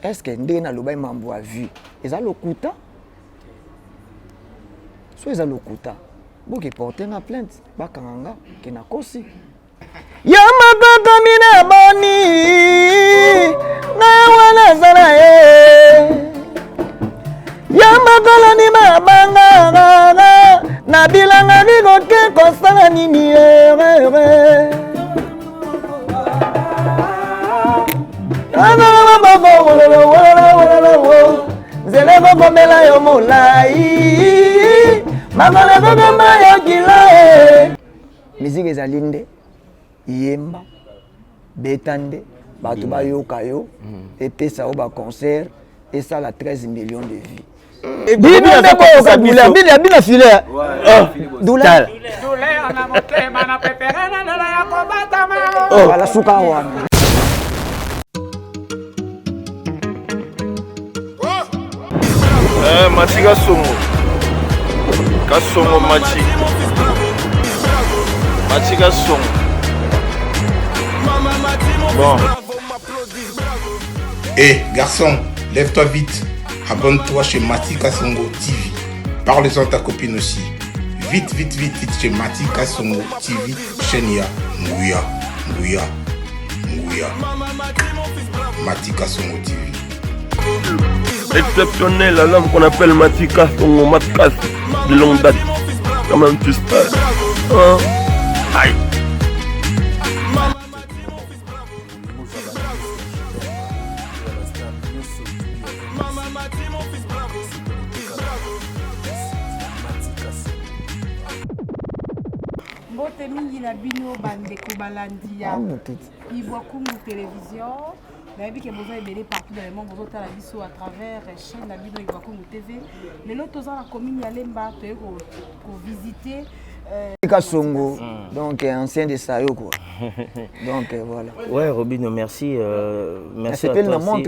est-ce que ndé na loba mambo a vu eza lokuta so eza lokuta boke porter na plainte bakanga ke na kosi ya makaka mina boni na wana zana ya makala ni mabanga na bilanga bikoke kosala nini nzele kokomela yo molai makala kokoma yo kila miziki ezali nde yemba beta nde bato bayoka yo epesa yo baconcert esala 13 millions de vies bino nde koyoka douleur bina filet douleur na motema na peperana na ya kobatama wala suka wana Machi Kasongo Machi Kasongo. Bon. Garçon, lève-toi vite. Abonne-toi chez Mati Kasongo TV. Parle-en à ta copine aussi. Vite chez Mati Kasongo TV. Chenia, Ngouya. Mati Kasongo TV. Exceptionnel, à l'homme qu'on appelle Matika, son Matkas, de longue date. Quand même, tu sais. Aïe. Mbote mingi na bino bandeko balandia. Ibwakungu télévision. Vous avez vu que vous avez partout dans le monde, vous avez vu à travers la chaîne de Ibwakungu TV. Mais l'autre, vous avez commis à l'emba, pour visiter. Kasongo, donc ancien de Sayo quoi. Donc voilà. Ouais, Robino, merci. Merci à toi aussi.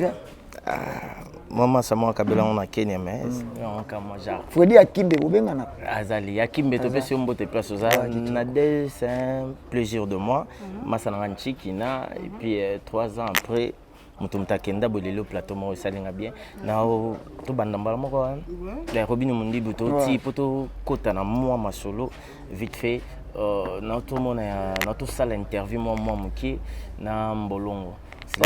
Maman, ça m'a kabela on a Kenya mais on kamaja. Fredi Akimbe bobengana. Azali Akimbe to pesi mbote place oza. Nadel c'est un plaisir de moi. Masananga Chikina et puis 3 ans après mutumta kenda bolelo plateau mo salinga bien. Na to bandambala moko. La Robino mundi buto ti poto kota na moi ma solo vite fait notre monde notre salle interview moi muki na mbolongo.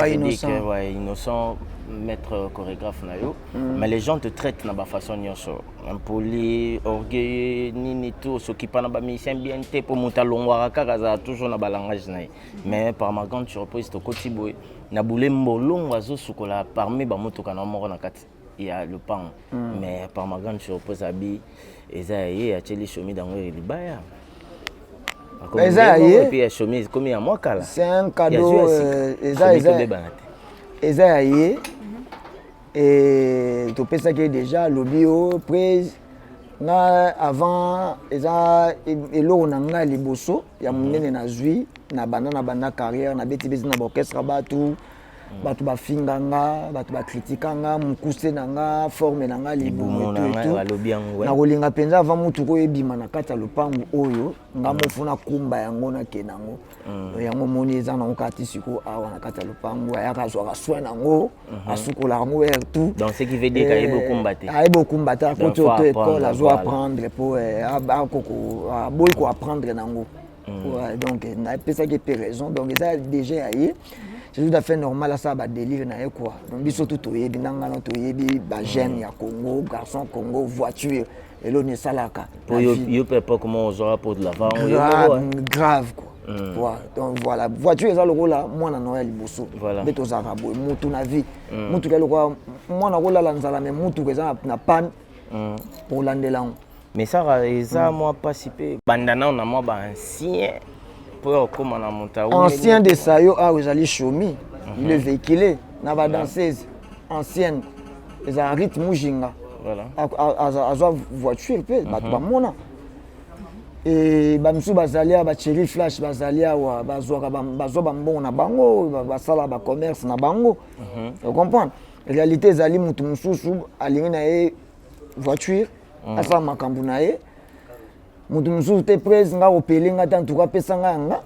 Innocent. Innocent, maître chorégraphe nayo. Mais les gens te traitent de la façon nyonso. Impoli, orgueilleux, ni tout, s'occupant de la mission bien té pour monter l'ongwara kaza toujours na balangage naï. Mais par ma grande surprise to kotiboy na boulé mbolongo azo sukola parmi ba motoka na moko na kati. Il y a le pan. Mais par ma grande surprise abi ezaye a cheli chomi dango libaya. C'est un cadeau. Et tu peux savoir déjà le bio prise avant et l'eau n'a liboso il y a mon na zui na bana carrière na beti bezi na orchestre batu batu ba finganga batu ba criticanga mukuse nanga forme nanga libumu na kolinga penza avant mutu ko ebima na kata lopangu oyo nga mofuna kumba yango na kenango yango moni eza na okati siko awa na kata lopangu ayaka zwa soin nango asukola ngo tout donc ce qui veut dire qu'il ebo kumbata ko to école azwa apprendre pour akoko boy ko apprendre nango donc na pesa qui peut raison donc ça déjà aïe. C'est tout à fait normal à ça, bah délire na quoi. Donc biso tout toyebi nanga no toyebi ba jeune ya Congo, garçon Congo, voiture et l'on est salaka. Pour yo peut pas comment on aura pour de l'avant grave quoi. Voilà. Donc voilà, voiture ça le rôle là, moi na Noël bosso. Voilà. Beto za rabo, mutu na vie. Mutu ke le quoi, moi na rôle là nzala mais mutu ke za na panne. Pour landela. Mais ça ça moi participer. Bandana on a moi ba ancien. Ancien de Sayo a Rosali Chomi, il est véhiculé, n'a pas danseuse ancienne, ils ont un rythme mujinga. Voilà. À voiture, bah mona. Et bamsu bazalia ba chéri flash bazalia wa bazoka bazoba mbona bango basala ba commerce na bango. Vous comprenez? Réalité zali mutu mususu alingi na e voiture, asa makambu na e. Mutu mususu te presse nga opeli nga tantuka pesa nga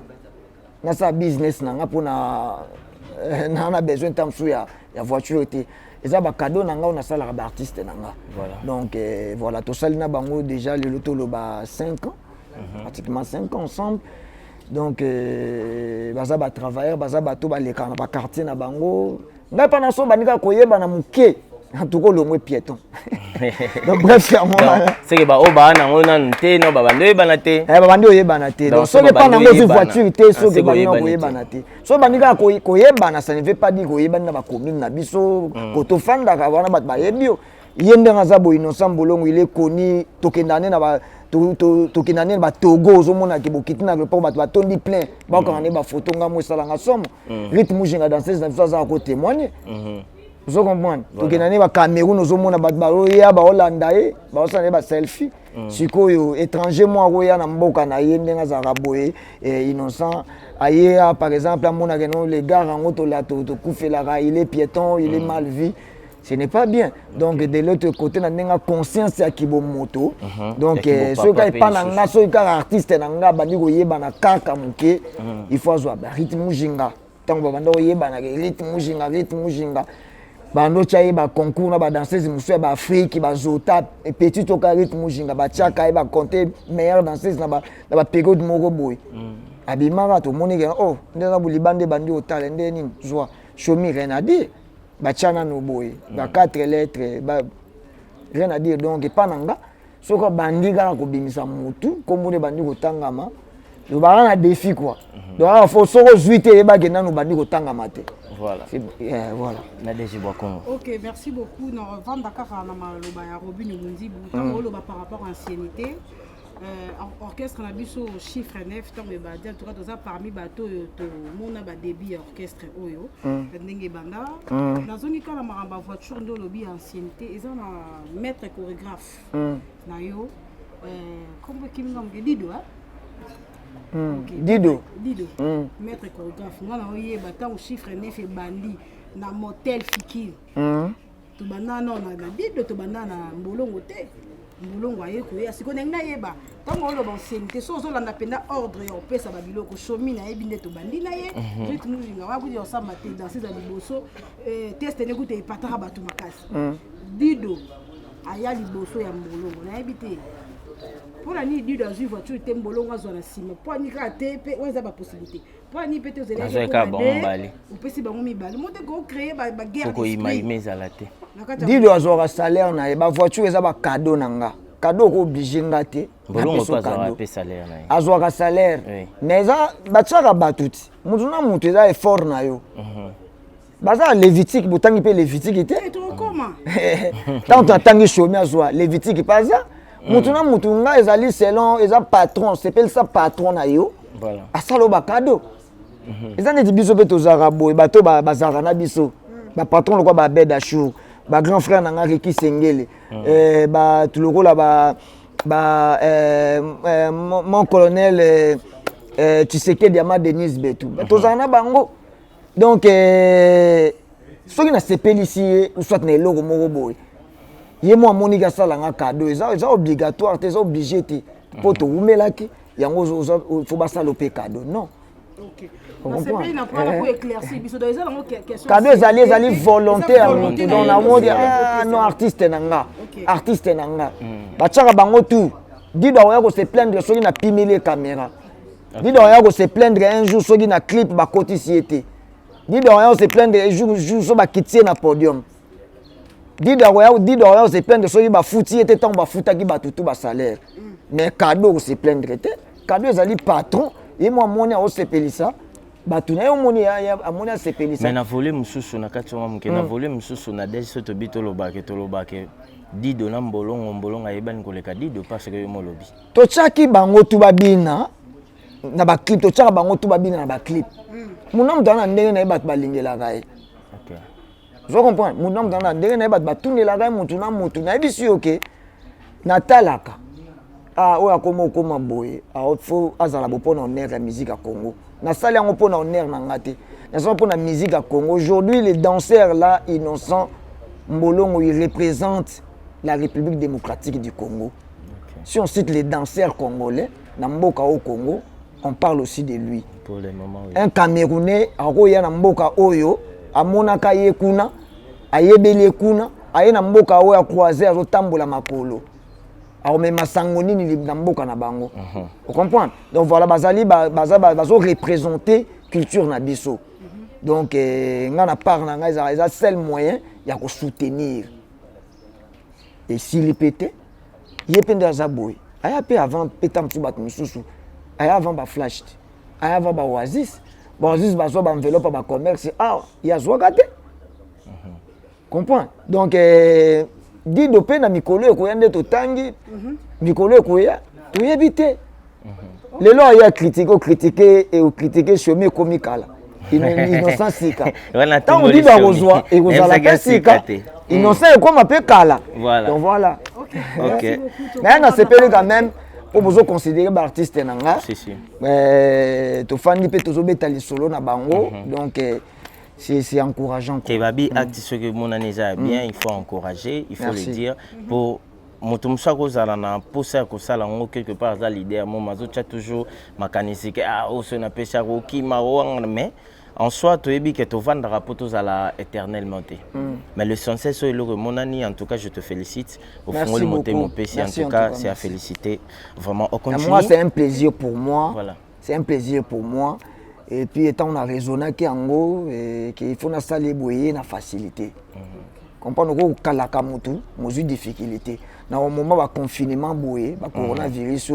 nga sa business na nga pona a besoin de temps la voiture était et ça ba cadeau nanga on a ça la artiste nanga voilà donc voilà tout ça na bango déjà le loto lo ba 5 ans pratiquement 5 ans ensemble donc baza ba travailleurs baza bato ba leka na ba quartier na bango ngai pana so banika koyeba na muke en tout cas le piéton donc bref c'est que ba o ba na ngona nte no ba bando yeba na te ba bando yeba na te donc so pas na ngo voiture te so ke bando koyeba na te so banika koyeba na ça ne veut pas dire koyeba na ba commune na biso ko to fanda ka wana ba yebio yende ngaza bo innocent bolongo il est connu tokendane na ba tokendane ba Togo zo mona ke bokiti na report ba tondi plein ba ko ngane ba photo nga mo sala nga somo rythme jinga danseuse na biso za ko témoigner vous comprenez tokendane ba Cameroun zo mona ba ya ba Hollanda ba osana ba selfie sikoyo étranger moi roya na mboka na yende ngaza raboye innocent aye par exemple à mona que non les gars en to la to kufela il est piéton il est mal vu. Ce n'est pas bien. Donc de l'autre côté, on a une conscience à qui bon moto. Donc ceux qui pas nanga, ceux qui artiste nanga, bandi go yeba na kaka muke, il faut avoir rythme jinga. Tant que bando yeba na rythme jinga. Bando chaye ba concours na ba danseuse musu ba Afrique ba zota et petit to rythme jinga ba chaka ba compter meilleure danseuse na ba période moko boy. Abimara to moni oh, ndeza bulibande bandi otale ndeni joie. Chomi rien à dire. Bachana no boy ba 4 lettres ba rien à dire donc pas nanga soko bandi kala ko bimisa mutu kombo ne bandi ko tangama do ba na défi quoi donc faut soko zuite e ba gena no bandi ko tangama te voilà voilà na deji Boakongo. OK, merci beaucoup na vendre kaka na maloba ya Robin Munzibu tango loba par rapport à ancienneté orchestre na biso chiffre 9 tant ba dire tout cas parmi bato to mona ba débit orchestre oyo ndenge banda nazongi kala maramba voiture ndo lobi ancienneté eza na maître chorégraphe na yo comme kimnga Dido Dido maître chorégraphe ngana oyeba tant chiffre 9 e bandi na motel fikir to banda non na Dido to banda na mbolongo te mbulongo aye koya siko ndenge nayeba ntango oloba ancienneté so ozolanda mpenza ordre ya opesa babiloko shomi nayebi nde tobandi na ye rythme muzinga wakuti osamba te danseuse ya liboso teste nde kuta epataka bato makasi Dido aya liboso ya mbulongo nayebi te mpona nini Dido azwi voiture te mbolongo azwa na nsima mpo ani kaka te mpe oyo eza bapossibilité mpo ani mpe te ozeli opesi bango mibale mo te kocrée baguerre d'esprit ezala te Dido azwaka salaire na ye bavoiture eza bacado na nga cadeau ko oblige nga te azwaka salaire mais eza batiaka bato ti motu na motu eza effort na yo baza lévitique botangi mpe lévitique te ntango atangi shomi azwa lévitique mpe aza motu na motu nga ezali selon eza patron sepelisa patron na yo asala bacado eza neti biso mpe tozalaka boye bato bazalaka na biso bapatron lokwa babed achour ba grand frère nanga Reki Sengele ba tulokola mon colonel Tshisekedi Diama Denis Betu tozana bango donc soki na sepeli ici ou soit na eloko moko boy ye mo monika sala nga cadeau eza obligatoire te eza obligé te po to umelaki yango faut basala pe cadeau non. OK. Cadeau ezali volontaire mutu donc na modi non artiste nanga bachaka bango tout Dido oya ko se plaindre soki na pimile caméra Dido oya ko se plaindre un jour soki na clip bakoti siete Dido oya ko se plaindre un jour so bakitie na podium Dido oya ko se plaindre soki bafuti ete tant bafutaki batutu ba salaire mais cadeau ko se plaindre te cadeau ezali patron et moi moni o se pelisa batuna yo moni amoni asepelisa mais na volé mususu na kati wa mke na volé mususu na deso to bitolobake Dido na mbolongo ayebani koleka Dido parce que yo molobi to chaki bango tu babina na ba clip to chaka bango tu babina na ba clip muna mutana ndenge na bat balingela kai OK je comprends muna mutana ndenge na bat batunela kai mutu na mutu na bisi OK na talaka oya koma boye faut azala bopona honneur la musique à Congo na sali yango pona honneur na ngate na sali pona musique à Congo aujourd'hui les danseurs là innocents Mbolongo ils représentent la République démocratique du Congo. Si on cite les danseurs congolais na mboka au Congo on parle aussi de lui. Pour le moment, oui. Un Camerounais, akoya na mboka oyo, amonaka ye kuna, ayebele kuna, aye na mboka oyo a croisé azotambola makolo. Aomema sangoni ni na mboka na bango. Vous comprenez? Donc voilà, bazali bazo représenter culture na biso. Donc nga na part na nga eza seul moyen ya ko soutenir. Et s'il pété, il est pendant Zaboy. Aya pe avant pétam sou bat misusu. Aya avant ba flash. Aya avant ba oasis. Ba oasis ba so ba enveloppe ba commerce. Ah, ya zo gâté. Comprends? Donc dit dopé na mikolo ko yande to tangi. Mikolo ko ya to yebité. Les lois ya critiquer et critiquer chemin comicala. Innocent sika. Tant on dit ba rozwa et rozala pe sika. Innocent comme un peu kala. Voilà. Donc voilà. Ok. Mais on a sepelé quand même pour vous considérer l'artiste nanga. Si si. To fandi pe to zobeta li solo na bango. Donc c'est encourageant. Kebabi acte ce que mon analyse bien, il faut encourager, il faut Merci. le dire pour motumsa ko zala na posa ko sala ngo quelque part za leader mon mazo cha toujours makanisike o se na pesa ko ki maro mais en soi tu ebi que tu vendras pour tous à la éternellement. Mais l'essentiel c'est le monani en tout cas je te félicite au fond le monter mon PC en tout cas c'est à féliciter vraiment au continue. Moi c'est un plaisir pour moi. Voilà. C'est un plaisir pour moi. Et puis étant on a raisonné qu'ango et qu'il faut na saler boyer na facilité. Comprendre ko kalaka mutu, mozu difficulté. Dans un moment de confinement, le coronavirus,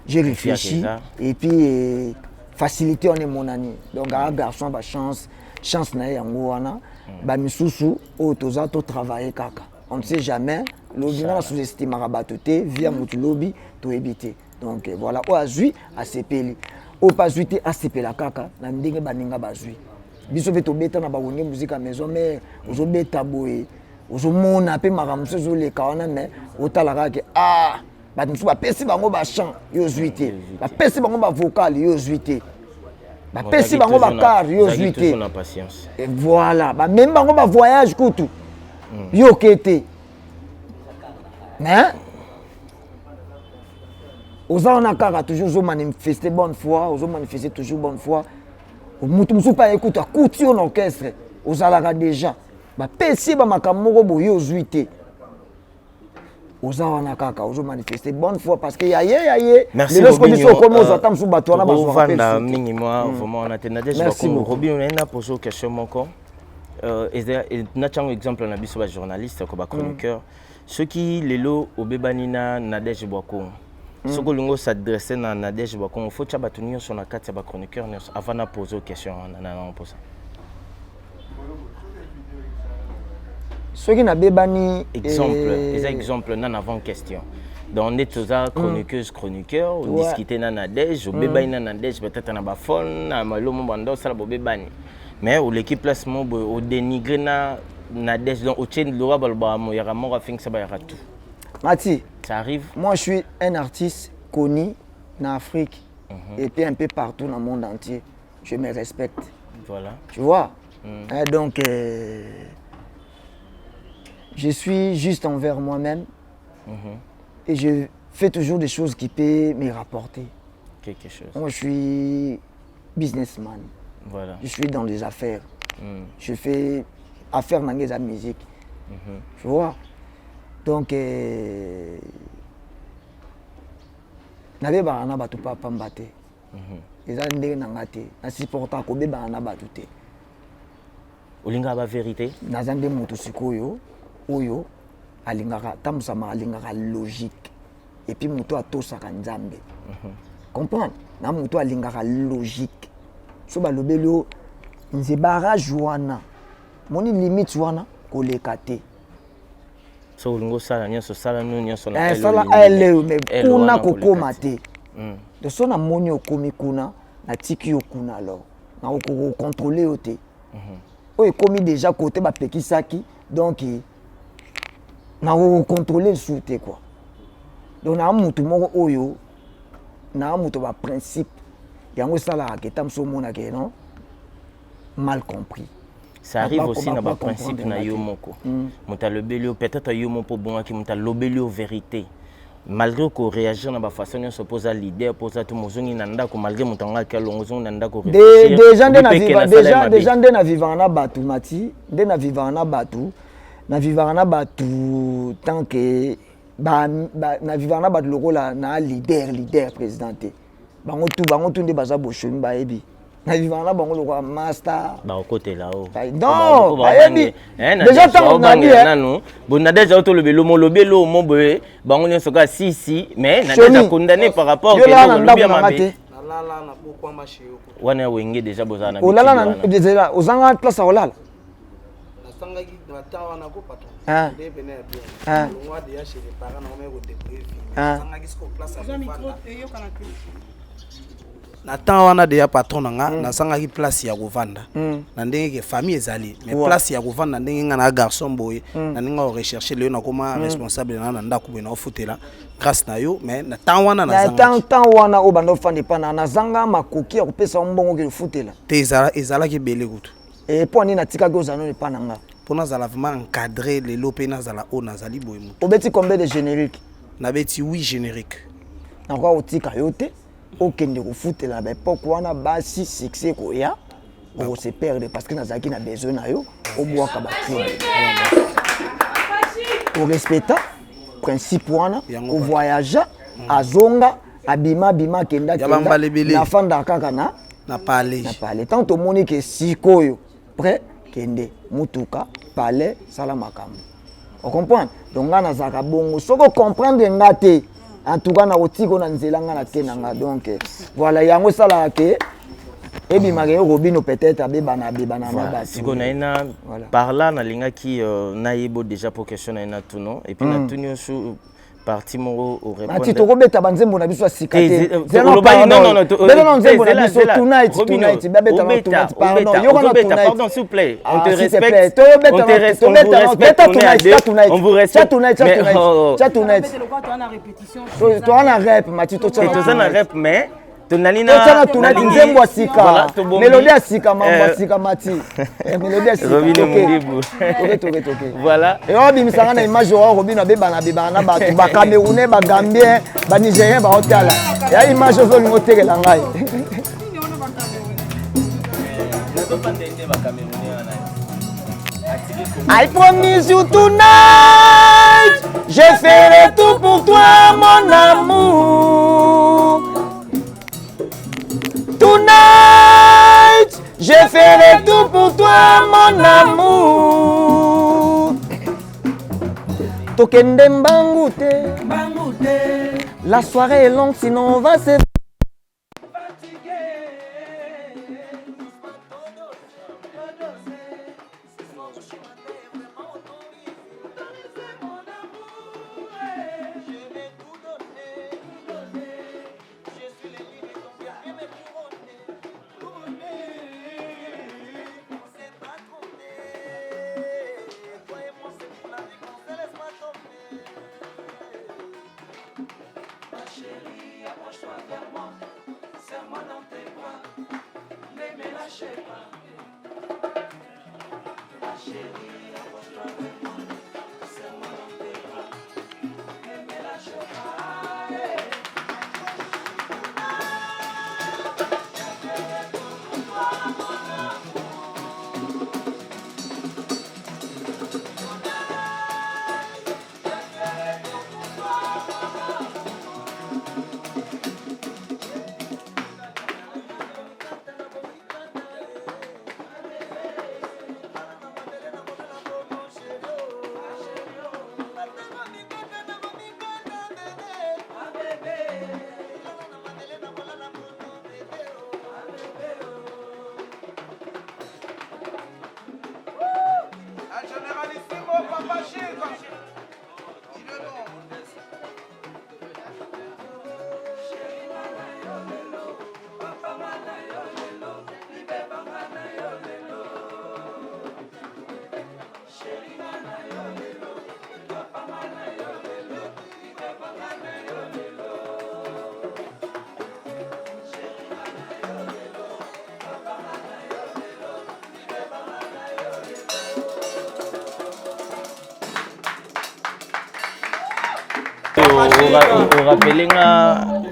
j'ai réfléchi et puis facilité on est mon année. Donc à garçon chance na yangoana, ba misusu o toza to travailler kaka. On ne sait jamais, lobby na sous-estime rabatute via mutu lobby to éviter. Donc voilà, o azui a sepeli. O pas zuité a sepela kaka na ndenge baninga bazui. Biso beto beta na ba wonge musique à maison mais ozo beta boye. Ozomona pe maramuso zoleka wana mais otalaka ke bato mosusu bapesi bango bachant yo zwi te bapesi bango bavocal yo zwi te bapesi bango bakar yo zwi te et voilà bamemi bango bavoyage kutu yo ke te mais oza wana kaka toujours ozomanifeste bonne foi ozomanifeste toujours bonne foi motu mosusu mpe ayekuta akuti yo na orchestre ozalaka déjà bapesi bamakambo moko boye ozwi te oza wana kaka ozomanifeste bonne fois parce que yaye lelo biso okomi ozwa ata mosusu bato wana bazwavanda mingi mwa vraiment on atenda déjà bakongo Robin on a posé question moko na tiango exemple na biso bajournaliste ko bachroniqueur ceux qui lelo obebanina Nadège Bwakongo soko lingo s'adresser na Nadège Bwakongo faut tia bato nyonso na kati ya bachroniqueur nyonso avant na poser question na posa. Ceux qui n'ont pas exemple nan avant question. Donc on est tous chroniqueurs, on discute na Nadège, on béba na Nadège peut-être na ba phone, na malomo bando sala bo bebani. Mais ou l'équipe placement au dénigrer na Nadège donc au chaîne lora balba mo yara mo rafing ça ba yara tout. Mati, ça arrive. Moi je suis un artiste connu en Afrique et puis un peu partout dans le monde entier. Je me respecte. Voilà. Tu vois? Donc je suis juste envers moi-même et je fais toujours des choses qui peuvent me rapporter. Quelque chose. Moi, je suis businessman. Voilà. Je suis dans les affaires. Je fais affaires dans la musique. Tu vois? Donc, nabe barana batu papa mbate. Eza ndenge nangate. Na supporta ko be barana batu te. Olinga ba vérité. Nazande moto sikoyo. Oyo alingaka tamusama alingaka logique et puis moto atosaka nzambe comprendre na moto alingaka logique so balobelo nze barrage wana moni limite wana koleka te so olingo sala nyonso sala no nyonso na sala ele mais kuna kokoma te de so na moni okomi kuna na tiki yo kuna alors na ko contrôler yo te oyo komi déjà côté ba pekisaki donc na contrôler le soute quoi donc na mutu moko oyo na mutu ba principe yango sala ke tamso mona ke non mal compris ça arrive aussi na ba principe na yo moko muta lobelio peut-être yo moko bon ki muta lobelio vérité malgré qu'on réagit dans la façon on se pose à l'idée pose à tout le monde malgré mon temps que l'on nanda ko déjà nde na vivant na batu mati nde na vivant na batu tant que na vivant na batu lokola na leader présidenté bango tout nde baza boshoni ba ebi na vivant na bango lokola master ba côté là-haut non ba ebi déjà tant na bi nanu bon na déjà to lobelo mo boye bango nyo soka si mais na déjà condamné par rapport que lobi amate lala na bokwa mashio wana wenge déjà bozana olala na déjà ozanga place olala nasanga ki batawa na ko patron de bene ah longwa de ya chez les parents na me ko débrouiller nasanga ki sko place Jean micro yo kana tu na temps wana de ya patron nga nasanga ki place ya kovanda na ndenge ke famille ezali mais place ya kovanda ndenge nga na garçon boy na ndenge o rechercher le na koma responsable na ndako bena ofutela grâce na yo mais na temps wana na temps wana o bando fandi pana na zanga makoki ya kopesa mbongo ke futela te ezala ki bele kutu et pour ni na tika ko zano ne pana nga pour na zala vraiment encadrer les lopé na zala o na zali boy mutu obeti combien de générique na beti 8 générique na kwa otika yote okende kofutela ba époque wana basi succès ko ya on se perdre parce que nazaki na besoin na yo au boaka ba club o respecta principe wana o voyage azonga abima kenda na fanda kaka na palais tant to moni que sikoyo près kende mutuka palais sala makambo on comprend donc na zaka bongo soko comprendre ngate en tout cas na otiko na nzela nga na kenanga donc voilà yango sala ke ebi magé robino peut-être abebana na basi siko na ina par là na linga ki na yebo déjà pour question na ina tout non et puis na tunyo sou parti mo au répondre ati tokobeta banzembo na biso asikate non nzembo na biso tonight babeta na tonight pardon yoko na tonight pardon s'il vous plaît on te respecte on vous respecte tonight to ana rep mati to na rep mais tonalina tonight nzembo asika melodie asika mambo asika mati melodie asika Robino Mundibu toke voilà et on bimisanga na image wa Robino bebana na batu ba Camerounais ba Gambien ba Nigérien ba hotela ya image zo lingo tekela ngai I promise you tonight je ferai tout pour toi mon amour. Tonight, je ferai tout pour toi, mon amour. Tokende mbangute, la soirée est longue, sinon on va se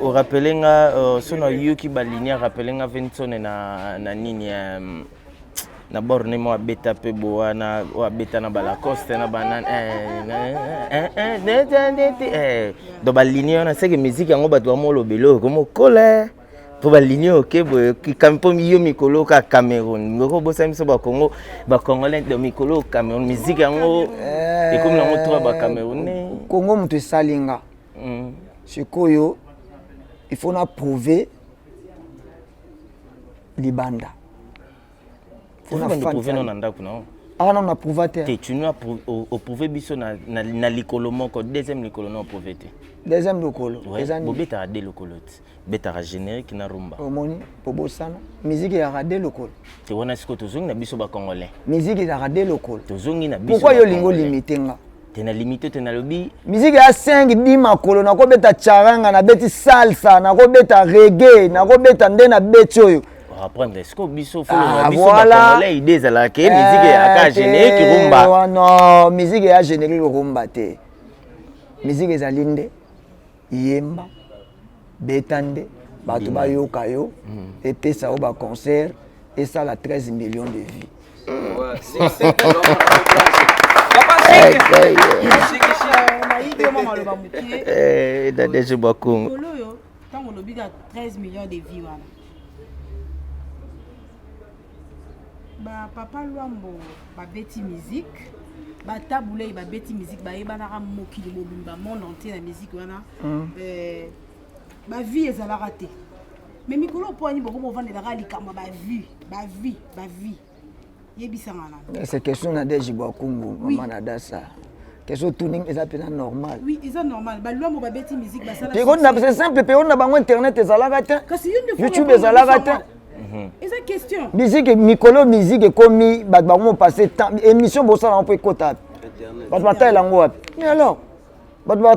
au rappelinga sono yuki balinia rappelinga Vincent na nini na borne mo abeta pe boana o abeta na balacoste na banane do balinia na seke musique yango bato ba mo lobelo comme coller pour balinia OK boy ki kampo miyo mikolo ka Cameroun ngoko bosa miso ba Congo ba congolais de mikolo Cameroun musique yango et comme na moto ba Cameroun Congo mutu salinga sikoyo il faut na prouver libanda. On a prouvé non ndako na. Ah non, on a prouvé te. Tu nous as prouvé biso na likolo moko deuxième likolo na prouvé te. Deuxième likolo. Bobeta a deux likolo. Beta a générique na rumba. Omoni pobo sana. Musique ya radé lokolo. Tu wana siko tozongi na biso ba congolais. Musique ya radé lokolo. Tozongi na biso. Pourquoi yo lingo limité nga? Tena limité tena lobi. Musique ya 5 10 makolo na ko beta charanga na beti salsa na ko beta reggae na ko beta ndena beti oyo. Apprendre est-ce que biso faut le biso ba congolais idée za la ke musique ya ka générique rumba. Non, musique ya générique rumba te. Musique ya linde yemba betande batu ba yoka yo et pesa au ba concert et ça la 13 millions de vies. Ouais, c'est on obligue à 13 millions de vies. Bah, papa Luambo, bah, bêti musique, bah, taboulé, bah, bêti musique, bah, il y a un moki de mobimba, monde entier la musique, bah, vie est à la rater. Mais Mikolo Poigny, bah, comment on va de la ralikama, bah, vie. C'est question de Jiboakungu, maman Nadassa. Question tuning, c'est normal. Oui, c'est normal. Bah, Luambo, bah, bêti musique, bah, ça. C'est simple, on a internet, c'est à la rater. YouTube est à la rater. Et cette question. Musique, Mikolo, musique, comme on passe temps. Émission, bon, ça, on peut écouter. Mais alors, on a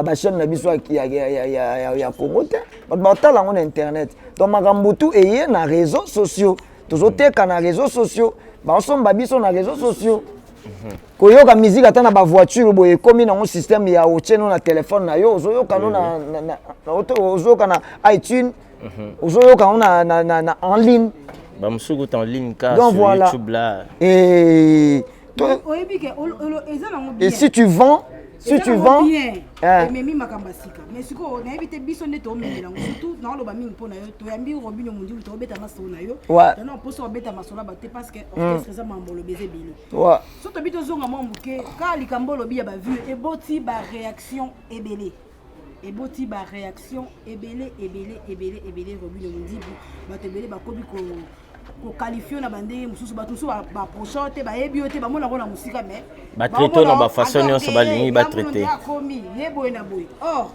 une chaîne qui a Congo, on a internet. Donc, Magambutu est dans les réseaux sociaux. Tous les gens dans les réseaux sociaux. On sont dans les réseaux sociaux. Quand on a une musique dans la voiture, on a un système, il y a un téléphone, il y a iTunes. Aujourd'hui, quand on a en ligne. En ligne, donc voilà. YouTube là. Et si tu vends, mais si on a évité biso neto omela surtout dans le baming pour na yo to yambi robino mundi to beta maso na yo non poso beta maso la baté parce que orchestre ça mambolo beze bili ouais surtout bito zonga mambuke ka likambolo biya ba vue et boti ba réaction ebelé et boti ba réaction ebelé robino mundi bato ebelé ba kobi ko qualifier na bande mususu bato so ba prochote ba ebiote ba mona na musika mais ba traiter na ba façon nyonso ba lingi ba traiter or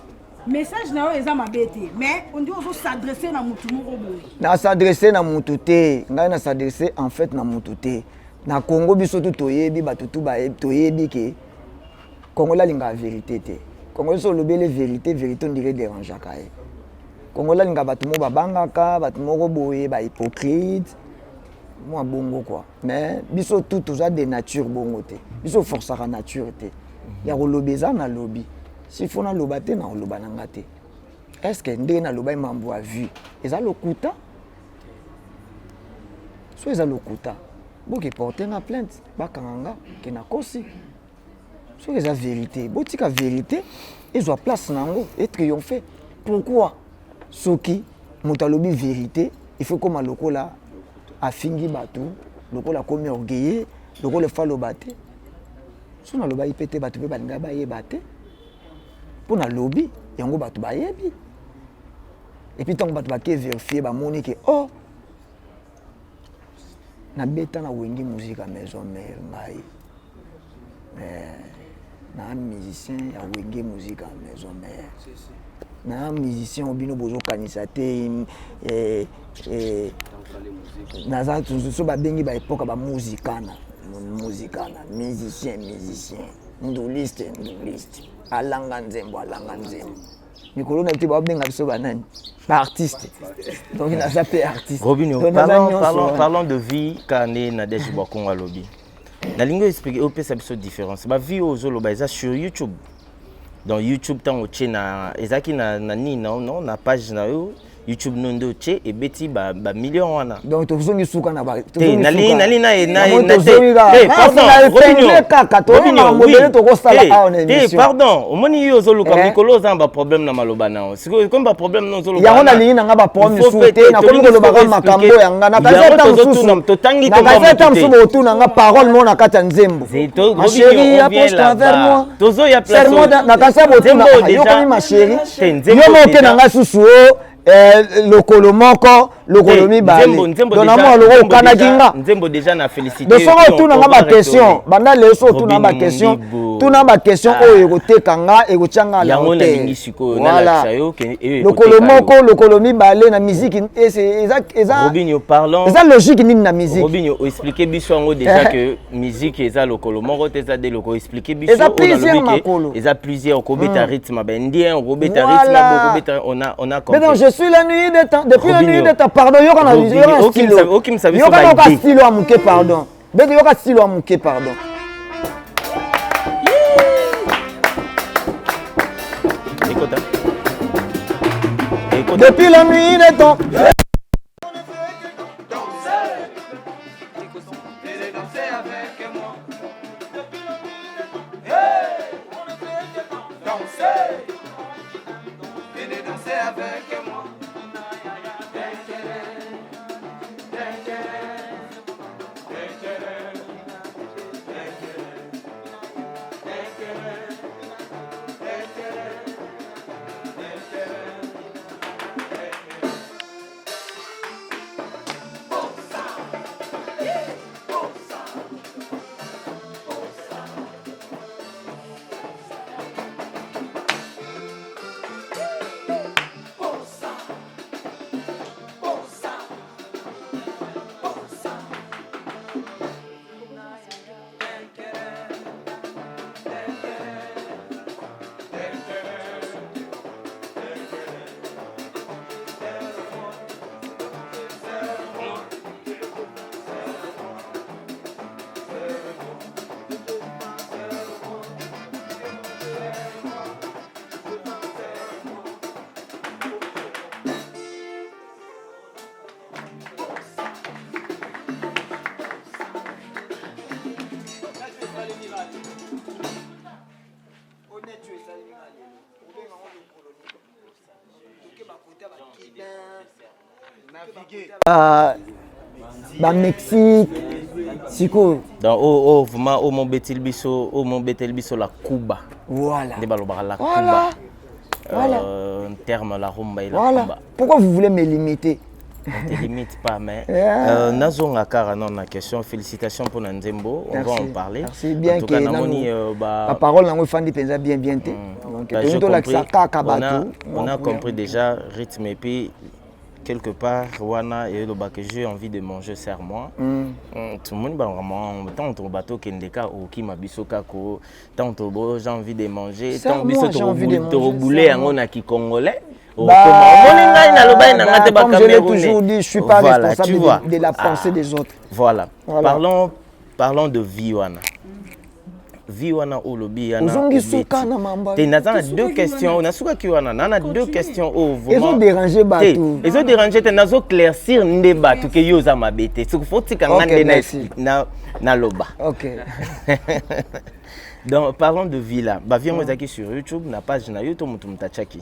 message na yo eza mabete mais on dit ozo s'adresser na mutu moko boye na s'adresser na mutu te ngai na s'adresser en fait na mutu te na Congo biso tout toyebi bato tout ba toyebi ke Congo la linga vérité te Congo so lobele vérité on dirait dérange kae Congo la linga bato mo babangaka bato moko boye ba hypocrite moi bongo quoi mais biso tout ça de nature bongo te biso force à nature te ya ko lobeza na lobby si faut na loba te na loba nanga te est-ce que ndé na loba mambo a vu eza lokuta so eza lokuta boki porter na plainte bakanga ke na kosi so eza vérité botika vérité ils ont place nango et triompher pourquoi soki motalobi vérité il faut comme lokola afingi batu lokola komi orgueilleux lokola falo baté so na loba ipete batu pe balinga ba yebate pour na lobby yango batu ba yebi et puis tant batu ba ke vérifier ba moni ke oh na beta na wengi musique à maison mère ngai na musicien ya wengi musique à maison mère na musicien obino bozo kanisa te na za so ba bengi ba époque ba musicana musicien nduliste alanga nzembo Mikolo na ba benga biso banani ba artiste donc il a zappé artiste Robinho parlons de vie kané na deji bakonga lobby na lingo expliquer au pesa biso différence ba vie ozolo ba eza sur YouTube dans YouTube tant oche na ezaki na nini non na page na yo YouTube nondo oche et beti ba million wana donc tozongi suka na ba nali na pardon omoni yo zoluka mikolo zamba problème na maloba nao siko komba problème no zoluka ya ona lingi nga ba problème sute na ko ngoloba ka makambo yanga na kazeta msusu totangi to na kazeta msusu botu na nga parole mona kata nzembo ma chérie approche-toi vers moi tozo ya place serment na kasa botu na yo komi ma chérie yo moke na nga susu lokolo moko lokolo mibale donc na mo loko kana kinga nzembo déjà na félicité de soko tu na ba question banda leso tu na ba question tu na ba question oyo ekoteka nga ekochanga la yango na lingi siko na la chayo ke lokolo moko lokolo mibale na musique eza Robinho parlant eza logique nini na musique Robinho expliquer biso ngo déjà que musique eza lokolo moko teza de lokolo expliquer biso eza plusieurs makolo eza plusieurs ko beta rythme ba indien ko beta rythme ko beta on a compris. Mais je suis la nuit des temps depuis la nuit des temps pardon yo kana stylo yo kana ka stylo amuke pardon bete yo ka stylo amuke pardon depuis la nuit des temps ba Mexique siko donc vraiment mon betel biso la Cuba voilà de balobara la Cuba voilà en terme la rumba et la voilà Cuba. Pourquoi vous voulez me limiter? On ne te limite pas, mais Nazonga Kara, la question. Félicitations pour Nzembo. On va en parler. Merci bien. En tout cas, la parole, on va bien. Donc, on a compris déjà rythme et puis quelque part, Rwana et le bac, j'ai envie de manger, serre-moi. Tout le monde va vraiment, tant au bateau Kendeka ou qui m'a bisoka, tant au j'ai envie de manger, tant au boulet, on a qui congolais. Comme je l'ai toujours dit, je ne suis pas responsable de la pensée des autres. Voilà. Parlons de Viwana. Viwana ou lobby. On a deux questions. On a deux questions. Ils ont dérangé Batou. Ils ont dérangé. Ils ont éclaircir des Batou que ils ont m'habité. Il faut que na loba. Ok. Donc parlons de Villa. Viens moi sur YouTube, na page na YouTube mutumtachaki.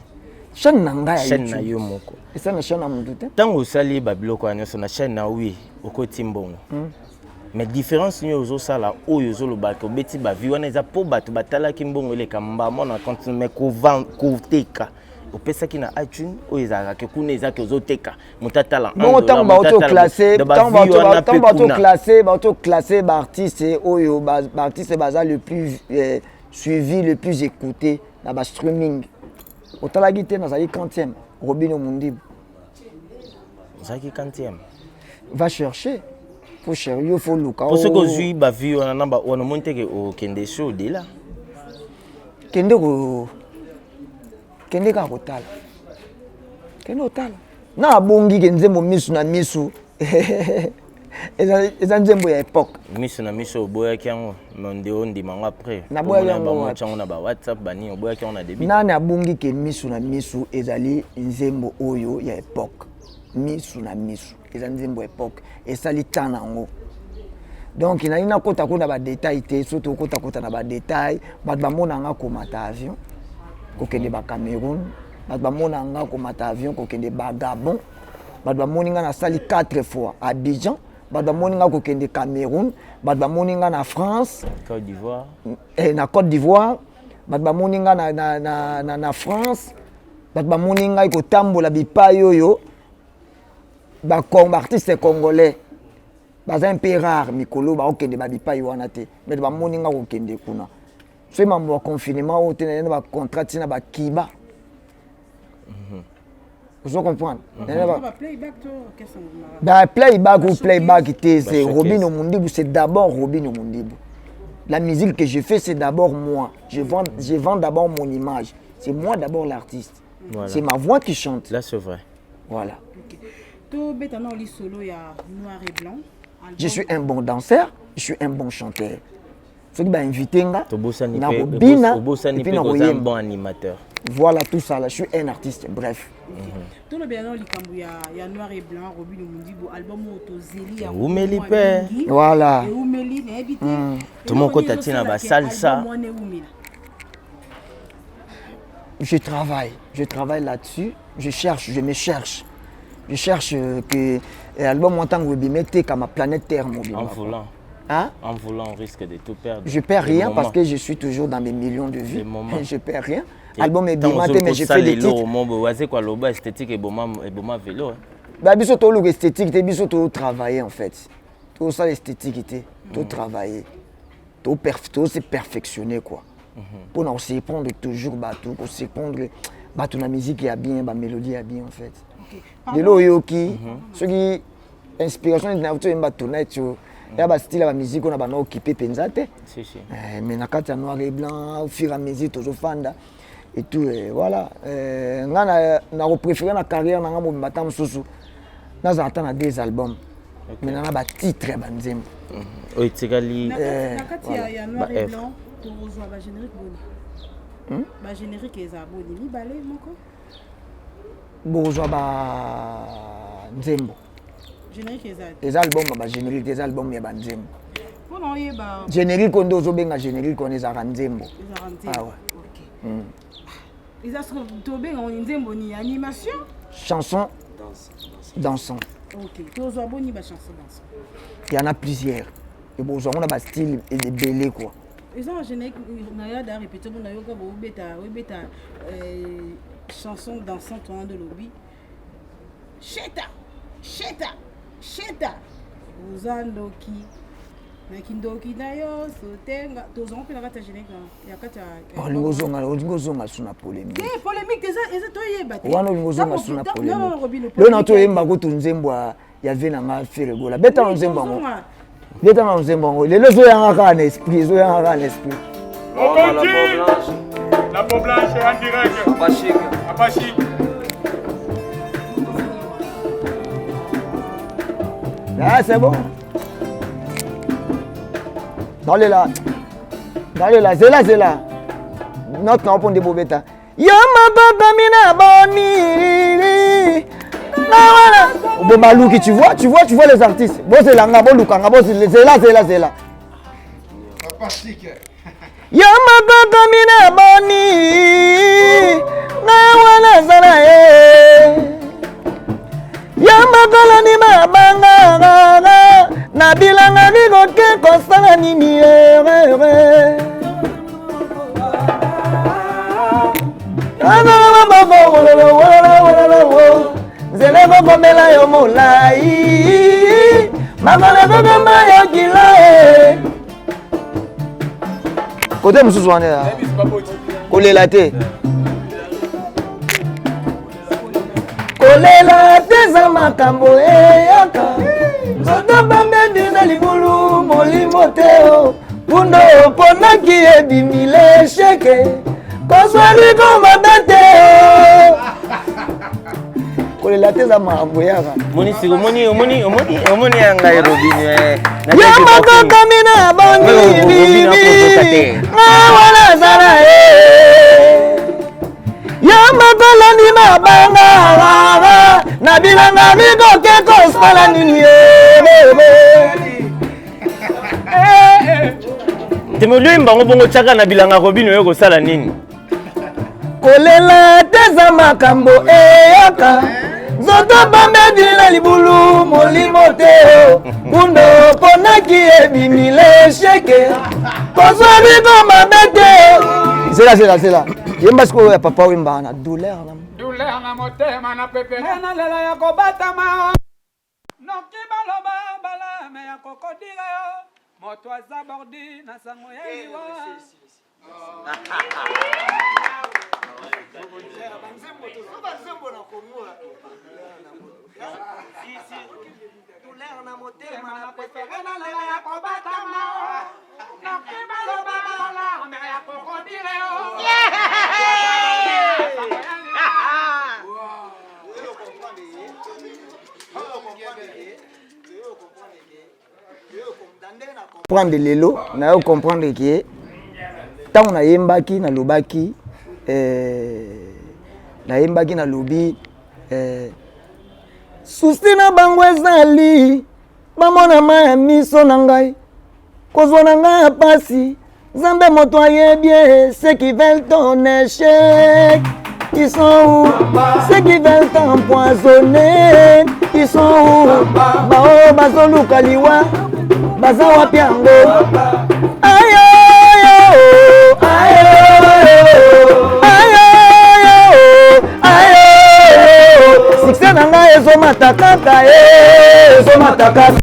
Chaîne nanga ya chaîne na yo moko. Esa na chaîne na mutute. Tango sali babiloko ya nyonso na chaîne na oui okoti mbongo. Mais différence ni ozo sala oyo zo lobaka obeti ba viwana eza po bato batala ki mbongo le kamba mona continue mais koteka. Opesaki na iTunes oyo ezaka ke kuna ezaka ozoteka mutatala. Bon tant ba auto classé, tant ba auto classé ba artiste oyo ba artiste baza le plus suivi, le plus écouté na ba streaming. Autant la guitare dans 40e, Robinho Mundibu. Zaki 40e. Va chercher. Faut chercher, il faut Luka. Pour ce que je ba vu on a monté que au Kende show de là. Kende ka hotel. Kende hotel. Na bongi kenze mo misu na misu. eza nzembo ya époque miso na miso oboyaki yango monde ondimanga après naboyaki yango na ba WhatsApp bani oboyaki yango na début nani abungi ke miso na miso ezali nzembo oyo ya époque miso na miso eza nzembo époque esali tana yango donc nani nakota kuna ba détail te surtout kota na ba détail bato bamona nga komata avion kokende ba Cameroun bato bamona nga komata avion kokende ba Gabon bato bamoni nga na sali 4 fois Abidjan bato bamoni nga kokende Cameroun bato bamoni nga na France Côte d'Ivoire na Côte d'Ivoire bato bamoni nga na France bato bamoni nga kotambola bipai oyo ba artiste congolais baza un peu rare mikolo ba okende ba bipai wana te mais bamoni nga kokende kuna so mambo ya confinement oyo te na ba contrat na ba kiba vous comprenez playback ou playback c'est Robin Omundibu, c'est d'abord Robin Omundibu. La musique que je fais c'est d'abord moi, je vends d'abord mon image, c'est moi d'abord l'artiste. Voilà. C'est ma voix qui chante. Là c'est vrai. Voilà. To betana oli solo ya noir et blanc. Je suis un bon danseur, je suis un bon chanteur. Ce qui m'a invité là, na Robina, et puis un bon animateur. Voilà tout ça là, je suis un artiste, bref. Tout le bien dans likambu ya noir et blanc, Robin Omundibu album Otozeli ya Oumeli père. Voilà. Et Oumeli na habité. Tout mon côté tina ba salsa. Je travaille là-dessus, je me cherche. Je cherche que l'album en tant que webimete comme ma planète Terre mobile. En volant. Hein? En volant, on risque de tout perdre. Je perds rien parce que je suis toujours dans mes millions de vues. Je perds rien. Album est bimaté mais je fais des titres. C'est quoi l'oba esthétique et boma vélo? Bah biso to look esthétique, te biso to travailler en fait. Tout ça l'esthétique était, tout travailler. Tout se perfectionner quoi. Pour nous se prendre toujours bateau, pour se prendre bateau la musique est bien, la mélodie est bien en fait. De l'oyoki, ce qui inspiration de navuto emba tourner tu ya ba style la musique on a ba occupé penzate. Si si. Mais na kati noir et blanc, au fur et à mesure toujours fanda et tout voilà. Nga na préféré na carrière na ngamo mbata msusu. Na za atana 2 albums. Mais na ba titre ba nzembo. Oitikali na kati ya noir et blanc to rejoindre ba générique boni. Ba générique eza boni mi balé moko. Bourgeois ba nzembo. Générique les albums ba générique des albums ya ba nzembo. Pour non yeba générique on dozo benga générique on eza nzembo. Ah ouais. OK. Ils a to benga on nzembo ni animation, chanson dansant. OK. To zo boni ba chanson dansant. Il y en a plusieurs. Et bourgeois on a ba style et des belés quoi. Ils ont générique na ya da répéter mon yoka bo beta chanson dansante en de lobby. Sheta Uzandoki Nakindoki na yo sotenga tozon pe na kata générique ya kata ngozonga suna polémique. Polémique eza toyeba te. Wana ngozonga suna polémique. Le na to yemba ko tunzembo ya vena nga fere gola. Beta na nzembo ngo. Beta na nzembo ngo. Le zo ya nga na esprit, zo ya nga na esprit. La peau blanche en direct. Apache. Ah, c'est bon. Dans les là, c'est là. Notre campon de Bobeta. Yama papa mina boni. Bobalouki, tu vois les artistes. Bon c'est là, ngabo lukanga, bon c'est là. Papa chic. Yama papa mina boni. Na wana zana eh. Yama kala ni mabanga na bilanga ni goke kosala nini ere. Zele komela yo molai. Mangala komela yo gila. Côté mususu wana ya. Kolela te. Kolela teza makambo eyaka Zoto bambendi na libulu molimo teo Pundo ponaki ebimile sheke Koswali komanda teo Kolela sika te za makambo yaka Moni siko omoni yanga Robinho. Ya makaka mina bongi wala zala ya makala ni mabanga na bilanga miko ke kosala nini Temolio mbango bongo chaka na bilanga Robinho yo kosala nini? Kolela teza makambo eyaka Zoto bambedi na libulu molimo teo Kundo ponaki ebimile sheke Kozwa biko mabete Zela Yemba siko ya papa wimba na douleur na motema na pepere na lela ya kobatama Noki baloba balame ya kokodire Moto azabordi na sango ya liwa Prendre lelo, na yo comprendre que tant na yembaki na lobaki na yembaki na lobi susi na bango ezali bamona maya miso na ngai kozwa na ngai pasi Zambe moto ayebie ceux qui veulent ton échec ils sont où ceux qui veulent t'empoisonner ils sont où bao bazoluka liwa baza wapi yango ayo succès na ngai ezomata kaka ezomata kaka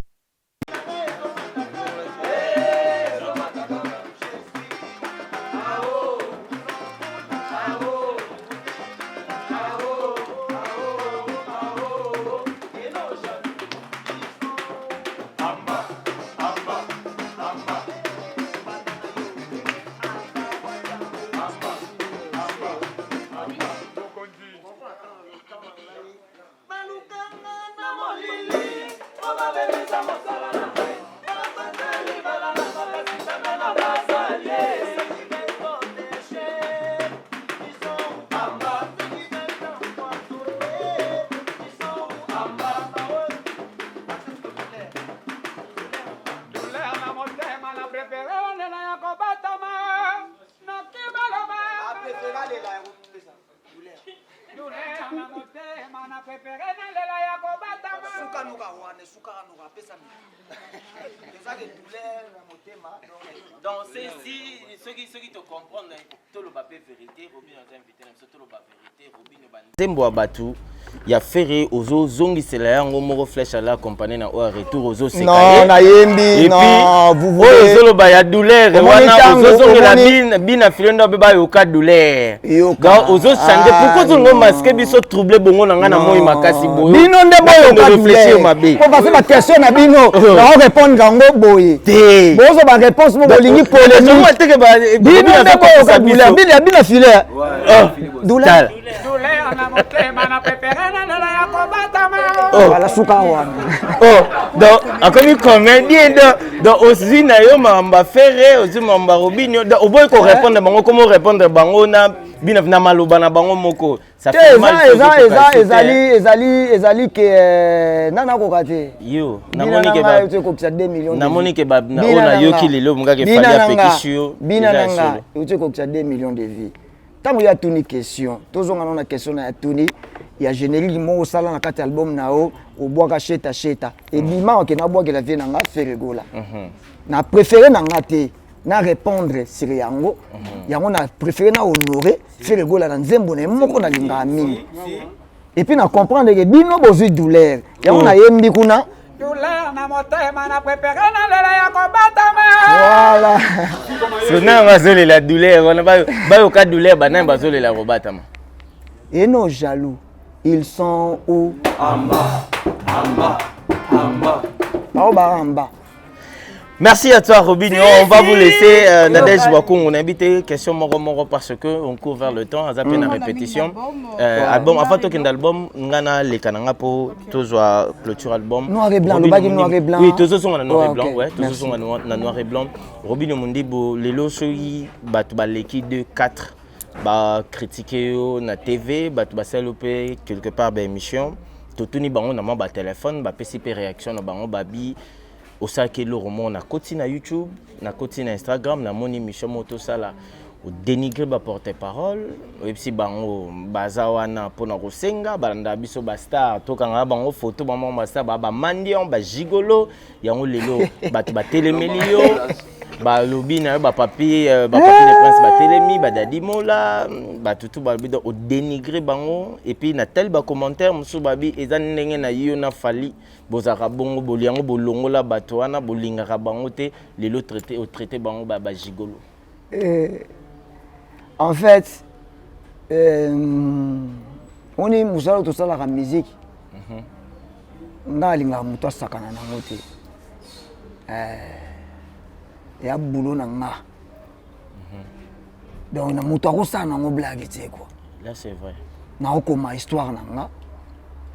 Donc si ceux qui te comprennent tout le papier vérité Robinho nous invité tout le vérité Robinho Nzembo abatu ya ferré ozo zongi sela yango moko flèche à la compagnie na au retour ozo seka non na yembi non vous voyez ozo lo ba ya douleur wana ozo zongi la bina filendo be ba yo ka douleur ga ozo changer pourquoi zongo masque biso troubler bongo na nga na moi makasi boyo bino nde boyo ka réfléchir mabe ko passer ma question na bino na répondre gango boye te bozo ba réponse mo bolingi polémique bino nde boyo ka douleur bina filer douleur na motema na pepere na lela ya kobatama wala suka wana donc akomi comédien donc aussi na yo mamba ferré aussi mamba Robinho donc oboy ko répondre bango comment répondre bango na bina na maloba na bango moko ça fait mal ezali que nana ko kate yo na monique ba tu ko 2 millions na monique ba na ona yo ki lelo mga ke fali apekisio bina nanga tu ko 2 millions de vies. Tant il y a une question, tous on a une question na tuni, il y a générique mo sala na kati album nao, au bois ka cheta et bima ke na bois ke la vie nanga ferregola. Na préféré nanga te na répondre sur yango, yango na préféré na honorer ferregola na nzembo na moko na linga mingi. Et puis na comprendre que bino bozu douleur, yango na yembi kuna douleur na motema na pepere na lela ya kobatama voilà sona bazole la douleur on ba yo ka douleur bana bazole la kobatama et nos jaloux ils sont où en bas Merci à toi, Robinho. On va vous laisser. Nadège Wakou, on a invité question moro parce qu'on court vers le temps. On a une répétition. Album, avant tout album, on a les cananga pour toujours clôture album. Noir et blanc, le bague noir et blanc. Oui, tous sont en noir et blanc. Ouais, tous sont en noir et blanc. Robinho Mundibo, les lots bat l'équipe de 4. Bah critiquer na TV, bah salopé quelque part bah émission. Tout ni bango na ma téléphone, bah PCP réaction na bango babi. Au sac le roman na côté na YouTube, na côté na Instagram, na mon émission moto sala. Au dénigrer ba porte-parole, et puis bango bazawana pona rosenga, balanda biso ba star, to kanga bango photo bango ba star ba mandion, ba gigolo, yango lelo ba télémelio. Ba lobi na ba papier de prince ba telemi ba dadi mola ba tutu ba bido au dénigrer bango et puis na tel ba commentaire musu babi eza ndenge na yo na fali bozaka bongo boliango bolongo la bato wana bolingaka bango te lelo traité bango ba gigolo. En fait on est musala to sala la musique nga linga muto sakana na ngote et à boulot nanga. Donc na muto akosa na ngo blague te quoi. Là c'est vrai. Na okoma histoire nanga.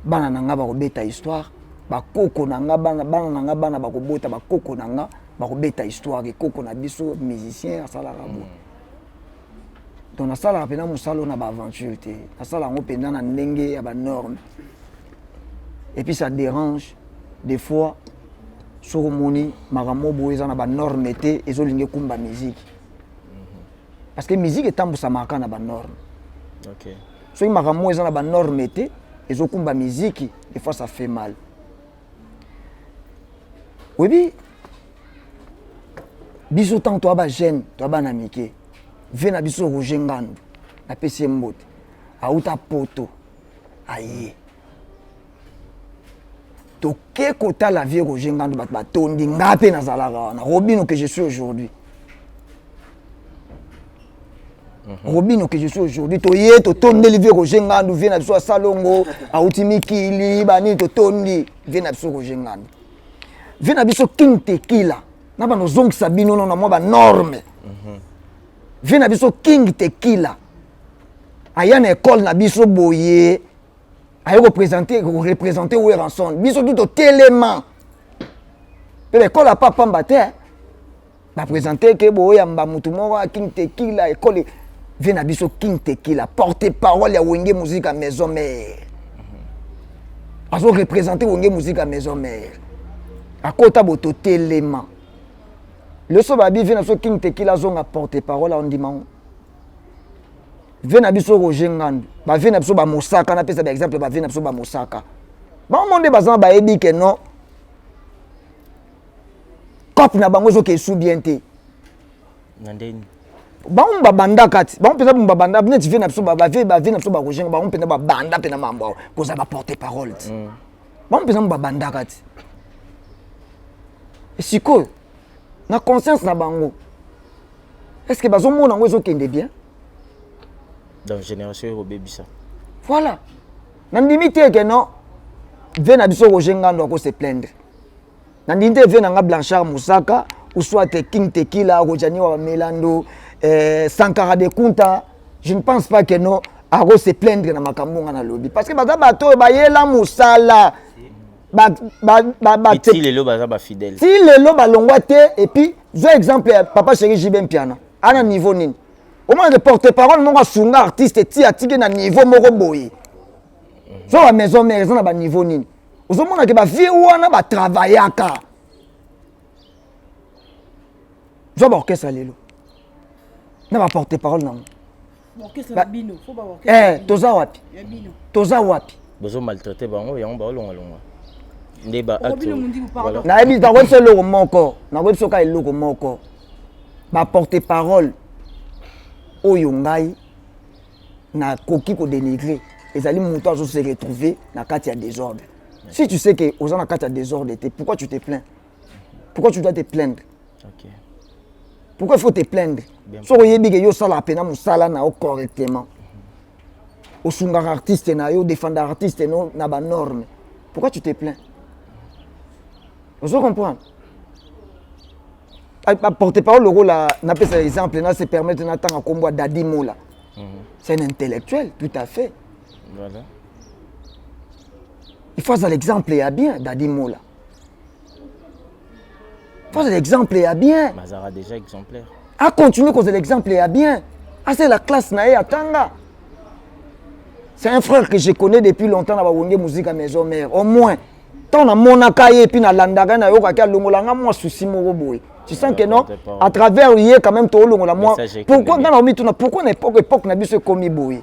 Bana nanga ba ko beta histoire, ba koko nanga bana nanga bana ba ko bota ba koko nanga ba ko beta histoire et koko na biso musicien asala rabo. Donc na sala pena musalo na ba aventure te. Na sala ngo pena na ndenge ya ba norme. Et puis ça dérange des fois. Sur moni maramobo eza na ba norme te ezolinge kumba musique parce que musique etambusa maka na ba norme. OK. So maramo eza na ba norme te ezokumba musique des fois ça fait mal. Oui biso tant toi ba jeune toi ba na mike vena biso Roger Ngandu na pesi mbote auta poto aye toke kota la vie Roger Ngandu bat tondi ngape na zalaka na Robinho que je suis aujourd'hui. Robinho que je suis aujourd'hui toye to tondi le vie Roger Ngandu vient na biso salongo auti mikili bani to tondi vient na biso Roger Ngandu vient na biso King Tequila na ba no zong sabino na mo ba norme vient na biso King Tequila aya na école na biso boye à représenter où ensemble biso tout au télément pe l'école a pas pambaté ba présenter que boya mba mutu moko King Tequila école vient na biso King Tequila porte-parole ya Wenge musique à maison mère azo représenter Wenge musique à maison mère à kota boto télément le so babi vient na so King Tequila zonga porte-parole on dimanche vena biso Roger Ngandu ba vena biso ba Mosaka na pesa ba exemple ba vena biso ba Mosaka ba monde bazan ba ebi ke non cop na bango zo ke sou bien te Nandeni ba on ba banda kati ba on pesa ba banda net vena biso ba vena biso ba Roger ba on pesa ba banda pena mambo ko za ba porter parole ba on pesa ba banda kati et siko na conscience na bango est-ce que bazo mona ngo zo kende bien dans génération Robébissa. Voilà. Nandimite que non. Vient à biso Roger Ngandu ko se plaindre. Nandimite vient nga Blanchard Moussaka ou soit King Tequila, Rojani wa Melando, Sankara de Kunta. Je ne pense pas que non a se plaindre na makambo na lobby parce que baza bato ba yela musala. Si les lots baza ba fidèle. Si les lots ba longwate et puis j'ai exemple papa chéri Jibem Piana. À niveau nini. Au moins de porte-parole, mon sunga artiste ti atike na niveau moko boye. So la maison mère na ba niveau nini. Ozo mona ke ba vie wana ba travaillaka. Zo ba orchestre lelo. Na ba porte-parole na. Orchestre la bino, faut ba orchestre. Toza wapi? Ya bino. Toza wapi? Bozo maltraiter bango yango ba longa longa. Ndeba acte. Na ebi ta ko selo moko, na ko soka eloko moko. Ba porte-parole oyo ngai na koki ko dénigrer ezali muto azo se retrouver na kati ya désordre. Si tu sais que aux na kati ya désordre, pourquoi tu te plains? Pourquoi tu dois te plaindre? OK. Pourquoi il faut te plaindre? So yebi ke yo sala pena musala na correctement. Osunga artiste na yo défendre artiste non na ba norme. Pourquoi tu te plains? Vous comprenez? porte-parole, le rôle, on appelle ça exemple, c'est permettre d'attendre un combat Dadi Mola. C'est un intellectuel, tout à fait. Voilà. Il faut l'exemple et à bien, Dadi Mola. Il faut l'exemple et à bien. Mazara déjà exemplaire. À continuer cause l'exemple et à bien. Ah, c'est la classe naïe à Tanga. C'est un frère que je connais depuis longtemps dans la musique à maison mère. Au moins, tant na monaka et puis na landaga na yoka kia longolanga moi souci moroboy. Tu sens que non, à travers lui quand même to longola moi. Pourquoi dans la mituna pourquoi époque na biso komi boy.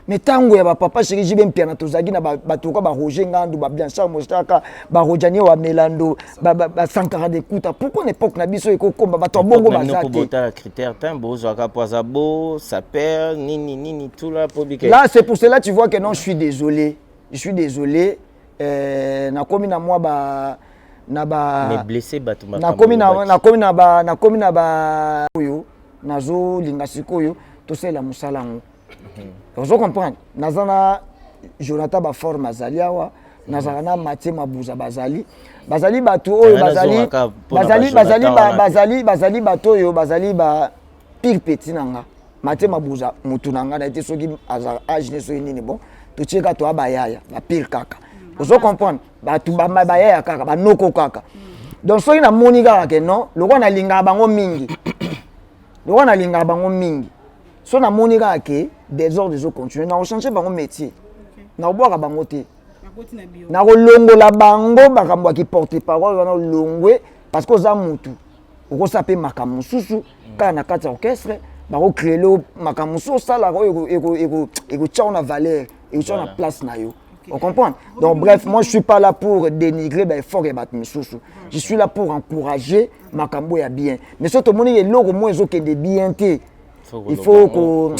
Mais tango ya papa chéri jibe mpia na tozagi na batuka ba Roger Ngandu ba Blanchard Mostaka ba Rojani wa Melando ba Sankara de Kuta pourquoi époque na biso ekokomba ba to bongo bazaki. Pour boter critère temps bozoaka poisabo ça perd ni tout là pour dire. Là c'est pour cela tu vois que non je suis désolé. Je suis désolé na komi na moi ba na ba mais blessé batu na komi na ba oyo nazo linga sikoyo to c'est la musalango. Vous comprenez? Nazana Jonathan Bafor Mazali awa, Nazana Mathieu Mabouza Bazali, Bazali batu oyo Bazali batu oyo Bazali ba pire petit nanga. Mathieu Mabouza mutu nanga na été soki azar âge ne so nini bon, to tcheka to abayaya, ba pire kaka. Vous comprenez? Batu ba bayaya kaka, ba noko kaka. Donc soki na monika ke non, loko na linga bango mingi. Loko na linga bango mingi. So na monika ke des ordres des autres continuer na changer bango métier na boire bango te na kolongola bango bakambo ki porte parole na longwe parce que za mutu oko sape makamu susu ka na kati orchestre ba ko créer makamu so sala eko tcha na valeur et tcha na place na yo. On comprend? Donc bref, moi je suis pas là pour dénigrer ben fort et battre misusu. Je suis là pour encourager makambo ya bien. Mais surtout moni ye loko mo ezo ke de bien te. Il faut qu'on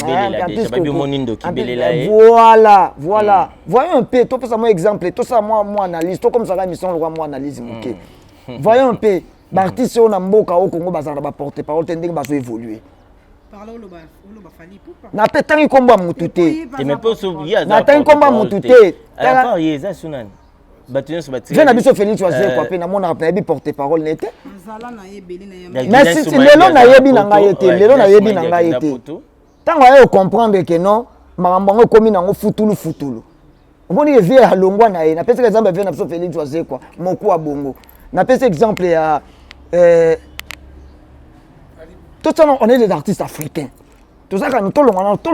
voilà. Voyons un peu, tout ça mon exemple, tout ça moi analyse, tout comme ça la mission moi analyse OK. Voyons un peu, l'artiste on a mboka au Congo bazana ba porter parole tending ba so évoluer. Parler au loba fali pour na petangi komba mututé. Et mais pas souvier na tangi komba mututé. Alors yeza sunan. Batuyon so batira. Je na biso Félix choisir quoi pe na mona na bi porter parole n'était. Zala na yebeli na ya. Mais si lelo na yebi na nga yete, lelo na yebi na nga yete. Tant on comprendre que non, makambo komi nango futulu. On dit vie à longwa na ye, na pese exemple vie na biso Félix choisir quoi, moko a bongo. Na pese exemple ya tout ça on est des artistes africains. Tout ça quand tout le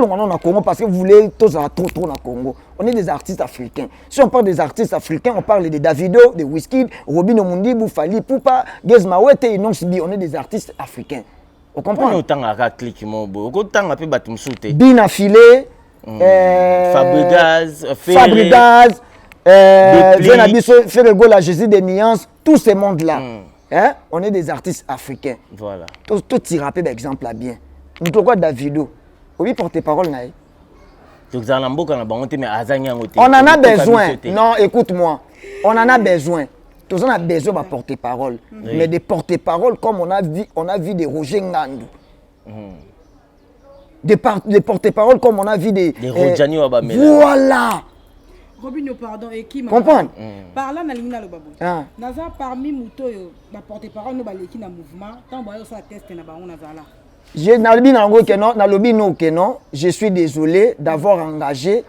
monde na Congo parce que vous voulez tout ça trop na Congo. On est des artistes africains. Si on parle des artistes africains, on parle de Davido, de Wizkid, Robin Omundi, Fally Poupa, Gezma Wete et non Sibi, on est des artistes africains. On comprend? Autant à clic mobo, autant à peu batum souté. Bin affilé, Fabregas, Jeune Abisso, Ferrego, la Jésus des nuances, tous ces mondes-là. Hein? On est des artistes africains. Voilà. Tout tire un peu d'exemple là bien. Nous quoi Davido? Oui, porte-parole naï. Donc ça mais on en a besoin. Non, écoute-moi. On en a besoin. Tous on a besoin de porte-parole. Mais des porte-parole comme on a vu des Roger Ngandu. Des porte-parole comme on a vu des Rojani Wabamela. Voilà. Robinho pardon et qui m'a comprendre? Parlant na lingina lo babou. Naza parmi muto yo ba porte-parole no baleki na mouvement, tant ba yo ça teste na ba on nazala. Je suis désolé d'avoir engagé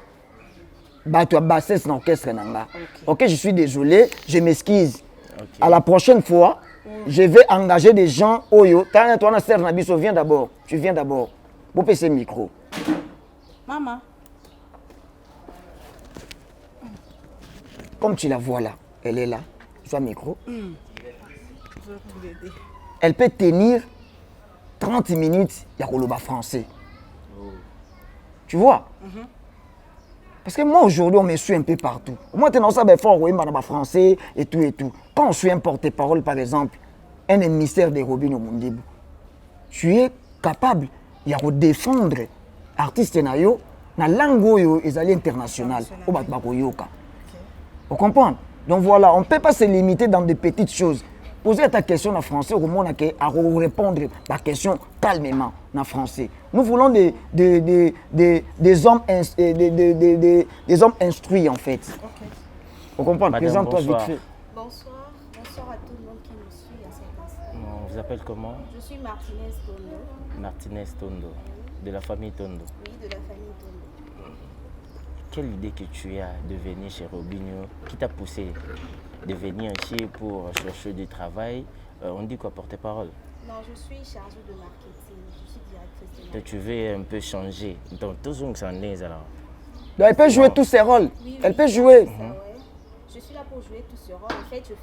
bassesse dans l'orchestre. Ok, je suis désolé, je m'excuse. À la prochaine fois, je vais engager des gens. Oyo, viens d'abord. Tu viens d'abord. Vous passez le micro. Maman. Comme tu la vois là, elle est là. Sois micro. Elle peut tenir 30 minutes, il y a Koloba français. Tu vois? Parce que moi aujourd'hui, on me suit un peu partout. Moi, on sait fort, oui, madame français et tout et tout. Quand on suit un porte-parole, par exemple, un émissaire de Robin Omundibu, tu es capable de défendre l'artiste nayo dans la langue internationale. Vous comprenez? Donc voilà, on ne peut pas se limiter dans des petites choses. Poser ta question en français, au moins à répondre à la question calmement en français. Nous voulons des hommes instruits en fait. Okay. Vous comprenez? Présente-toi vite fait. Bonsoir à tout le monde qui nous suit à cet instant. t'appelles comment? Je suis Martinez Tondo. Martinez Tondo, de la famille Tondo. Oui, de la famille Tondo. Quelle idée que tu as de venir chez Robinho? Qui t'a poussé de venir ici pour chercher du travail? On dit quoi, porte-parole? Non, je suis chargée de marketing. Je suis directrice de Donc tu veux un peu changer. Donc tous les gens alors. Donc elle peut jouer tous ses rôles. Oui, Elle peut jouer. ouais. Je suis là pour jouer tous ces rôles. En fait, je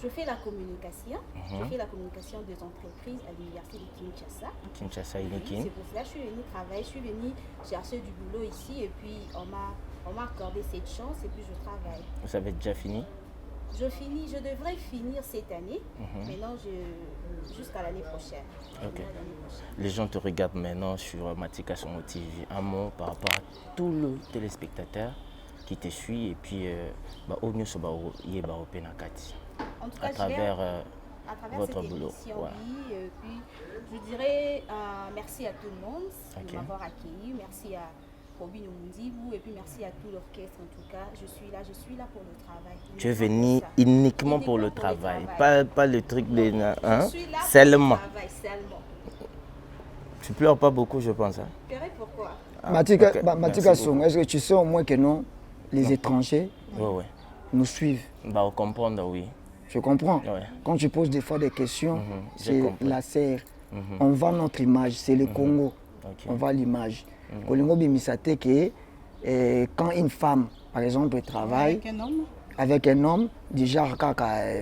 fais la communication. Je fais la communication des entreprises à l'université de Kinshasa. Kinshasa, Oui, Inikin. c'est pour cela que je suis venue travailler. Je suis venue chercher du boulot ici et puis on m'a accordé cette chance et puis je travaille. Vous avez déjà fini? Je devrais finir cette année. Maintenant, jusqu'à l'année prochaine. Ok. Les gens te regardent maintenant sur Matika Songo TV. Un mot par rapport à tous les téléspectateurs qui te suivent et puis au mieux sur En tout cas, à travers votre cette boulot. émission, Ouais. oui, puis je dirais merci à tout le monde Ok. de m'avoir accueilli. Merci à Robinho Mundibou et puis merci à tout l'orchestre. En tout cas, je suis là pour le travail. Tu es venu uniquement pour le travail, pas le truc de... Hein? Je suis là Seulement. pour le travail, seulement. Tu pleures pas beaucoup, je pense. Hein? Je verrai pourquoi. Matika, ok. Matika Merci Songo, est-ce que tu sais au moins que non, les étrangers Ouais. nous suivent? Bah, on comprend, oui. Je comprends. Ouais. Quand tu poses des fois des questions, j'ai c'est compris. la serre. On vend notre image, c'est le Congo. Ok. On vend l'image. Kolingo bimisate que quand une femme, par exemple, travaille avec un homme, déjà,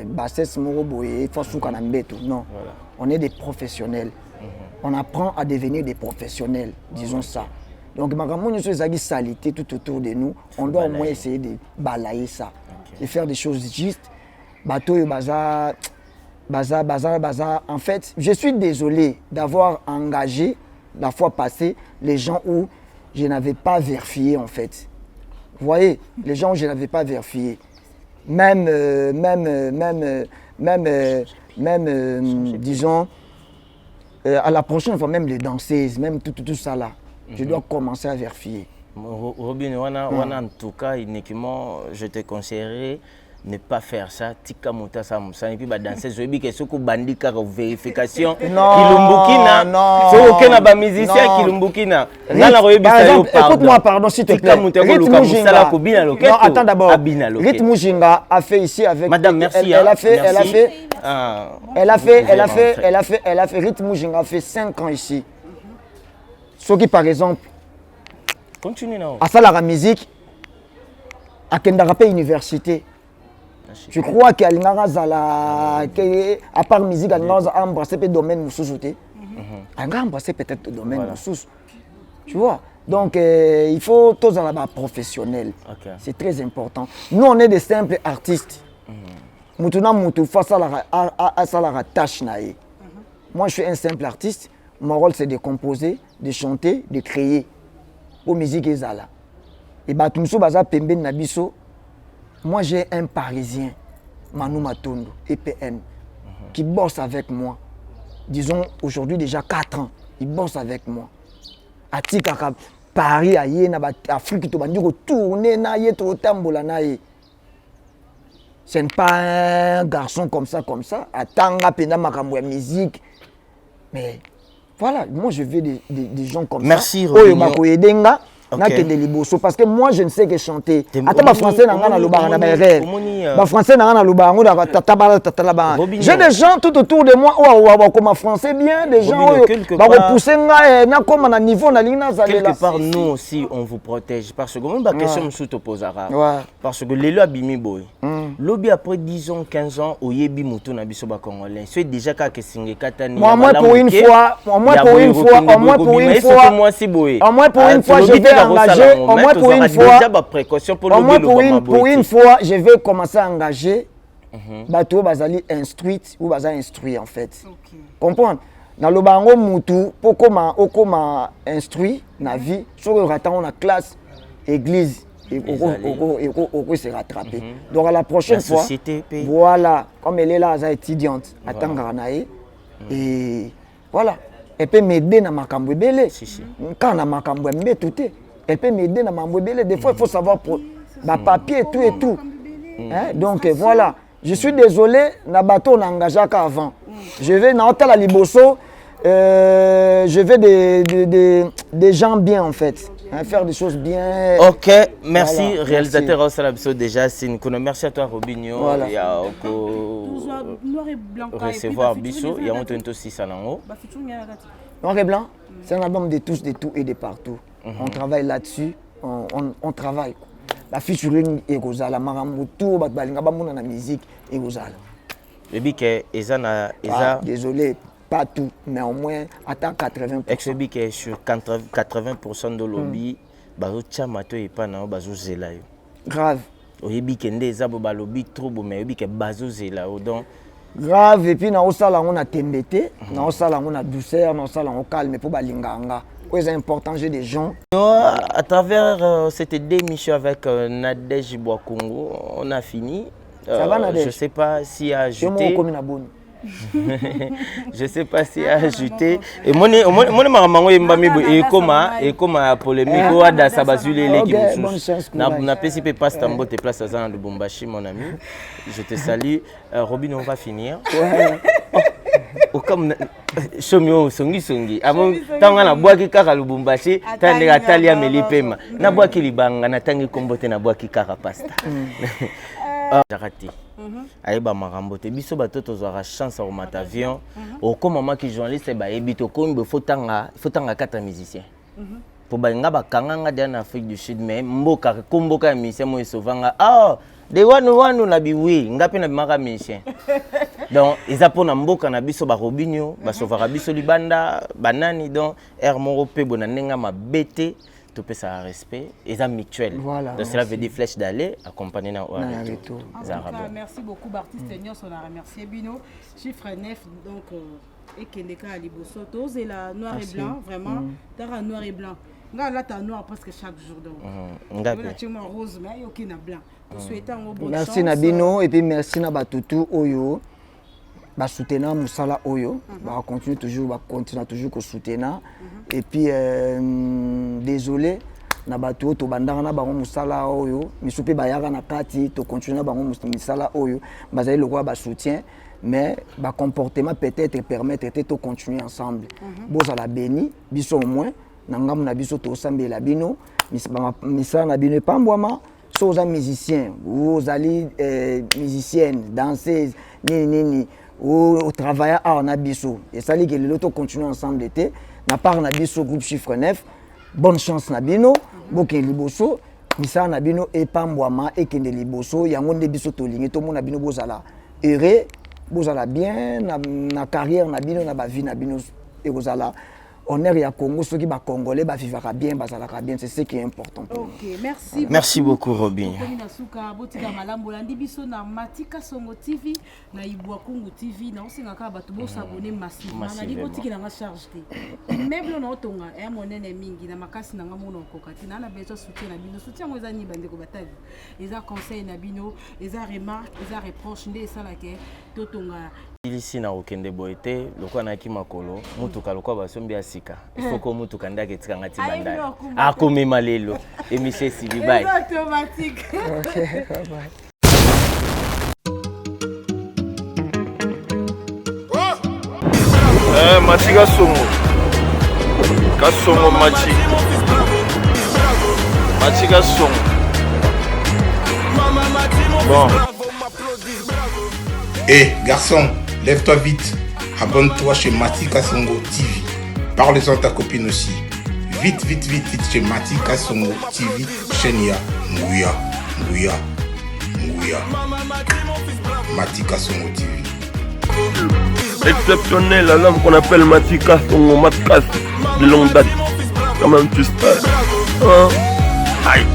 bassesse moro boye, fosuka na mbeto. Non, Voilà. on est des professionnels. On apprend à devenir des professionnels, disons ça. Donc, makamoni sur les salité tout autour de nous, on doit au moins essayer de balayer ça, de faire des choses justes. Bateau et bazar. En fait, je suis désolé d'avoir engagé la fois passée les gens où je n'avais pas vérifié en fait. Vous voyez, les gens où je n'avais pas vérifié. Même disons, à la prochaine fois, même les danseuses, même tout ça là, je dois commencer à vérifier. Robin, en tout cas, uniquement, je te conseillerais ne pas faire ça. Tika muta sa musa et puis ba danser je dis que ce que bandika vérification kilumbukina so okena ba musicien kilumbukina ngala royebisa yo pardon. Écoute-moi pardon s'il te plaît. Rythme Mujinga. Non, attends d'abord. Rythme Mujinga a fait ici avec Madame, merci. Elle a fait Rythme Mujinga a fait 5 ans ici. Ce qui par exemple continue non. À ça la musique à Kendarape Université. Tu crois qu'à part musique, elle a embrassé le domaine Moussouté. Elle a embrassé peut-être le domaine Moussous. Tu vois? Donc, il faut tous être professionnels. C'est très important. Nous, on est des simples artistes. Moutuna Moutou, face à la tâche. Moi, je suis un simple artiste. Mon rôle, c'est de composer, de chanter, de créer. Pour musique et zala. Et Batumso Baza Pembe Nabiso. Moi, j'ai un Parisien, Manu Matondo, EPN, qui bosse avec moi. Disons, aujourd'hui, déjà 4 ans, il bosse avec moi. À Tikaka, Paris, à Yéna, Afrique, tout le monde tourner, ce n'est pas un garçon comme ça. À Tanga, Pena, Makambo, musique. Mais voilà, moi, je veux des gens comme merci, ça. Merci, parce que moi je ne sais que chanter. Attends, français j'ai des gens tout autour de moi comme français bien, des gens comme niveau quelque part nous aussi on vous protège parce que moi ma question me sous opposera parce que les lois bimi boy. Lobby après 10 ans 15 ans au yebi mutu na biso ba congolais. C'est déjà ka que singe katani. Moi pour une fois, au moins pour une fois, je vais engager, au moins pour une fois, je vais commencer à engager bateau bazali instruite ou baza instruit en fait. Comprendre? Dans le bango mutu, pourquoi instruit na vie, sur le raton la classe église et on se rattraper. Donc à la prochaine fois, voilà, comme elle est là, elle est étudiante, à Tanganaï et voilà. Elle peut m'aider dans ma cambouébélé. Quand on a ma cambouébélé, tout est. Elle peut m'aider dans ma cambouébélé. Des fois, il faut savoir pour ma papier et tout. Hein? Donc voilà, Je suis désolé, na bateau na engagé avant. Je vais na hôtel à Liboso, je vais des gens bien en fait. Hein, faire des choses bien. Ok, merci voilà, réalisateur Osalabiso déjà. Merci à toi Robinho. Voilà. Il y a recevoir Bisso. Il y a un tento 6 à l'ango. Noir et blanc, c'est un album de tous, de tout et de partout. On travaille là-dessus, on travaille. La featuring et Gozala, Maramutu, Balinga Bamuna na musique et Gozala. Et bien que Ezana, désolé. Pas tout, mais au moins atteint 80%. Exobi que sur 80% de lobby, bazo chamato et pas na bazo zela yo. Grave. Oyebi que ndeza bo ba lobby trop bo mais oyebi que bazo zela yo donc grave et puis na osala on a tembete, na osala on a douceur, na osala on calme pour balinganga. C'est important, j'ai des gens. À travers cette émission avec Nadège Boakongo, on a fini. Ça va Nadège? Je sais pas s'il y a ajouté. Je sais pas s'il a ajouté. Et mon maman et comme polémique ou ada sabazule l'équipe. Na PCP passe tambo te place à Zan de Bombashi mon ami. Je te salue. Robin, on va finir. Comme Shomio songi amo tanga na bwaki kaka Lubumbashi tande atalia melipema na bwaki libanga na tangi kombote na bwaki kaka pasta. Jarati. Aïba marambo te biso bato tozwaka chance au mat avion au comme maman qui journaliste ba ebito kombe faut tanga 4 musiciens pour balinga bakanganga en Afrique du Sud mais mboka komboka musicien mo esovanga de wanu na biwi ngapi na bimaka musicien donc ezapona mboka na biso ba Robinho ba sovaka biso libanda banani donc air moro pe bona nenga mabete tout peut ça respect et ça mutuel. Voilà, donc cela veut dire flèche d'aller accompagner dans retour. Merci beaucoup Bartiste Nyos, on a remercié Bino chiffre 9 donc et Kendeka à Liboso tous et la noir et blanc vraiment dans noir et blanc. Là tu as noir presque chaque jour donc. Là tu m'as rose mais il y a blanc. Souhaitons une bonne chance. Merci Nabino et puis merci na batutu oyo. Ba soutenir Moussala Oyo, va continuer toujours que soutenir et puis désolé na bato to bandanga na bango Moussala Oyo, misupe bayaka na kati to continuer bango Moussala Oyo, bazali le roi ba soutien mais ba comportement peut-être permettre de continuer ensemble. Boza la béni, biso au moins na ngamu na biso to sambela bino, misala na bino pambwama so za musicien, ou ali musicienne, danseuse, nini au travail on a biso et ça dit que l'auto continue ensemble d'été na part na biso groupe chiffre 9 bonne chance na bino boke liboso misa na bino et pambwama et kende liboso yango nde biso to lingi to mona bino bozala heureux bozala bien na carrière na bino na ba vie na bino et bozala honneur ya Congo ceux qui ba congolais ba vivra bien bazalaka bien c'est ce qui est important pour OK merci merci beaucoup Robin Suka botika malambo landi biso na Matika Songo TV na Ibwa Kungu TV na osingaka bato bo s'abonner massivement na libotiki na charge te meuble na otonga ya monene mingi na makasi na ngamono kokati na besoin soutien na bino soutien ngo ezani bande ko batavi eza conseil na bino eza remarque eza reproche nde ça la ke totonga ici na okende boete lokwa na ki makolo mutuka lokwa basombi asika ifoko mutuka ndake tikanga ti bandai akomema lelo emission sibi bye automatique OK bye Matika Songo Kasongo Matika Songo bon Garçon, lève-toi vite. Abonne-toi chez Matika Songo TV. Parle-en à ta copine aussi. Vite chez Matika Songo TV. Chenia, Ngouya. Matika Songo TV. Exceptionnel, un homme qu'on appelle Matika Songo Matkas de longue date. Comment tu sais? Aïe.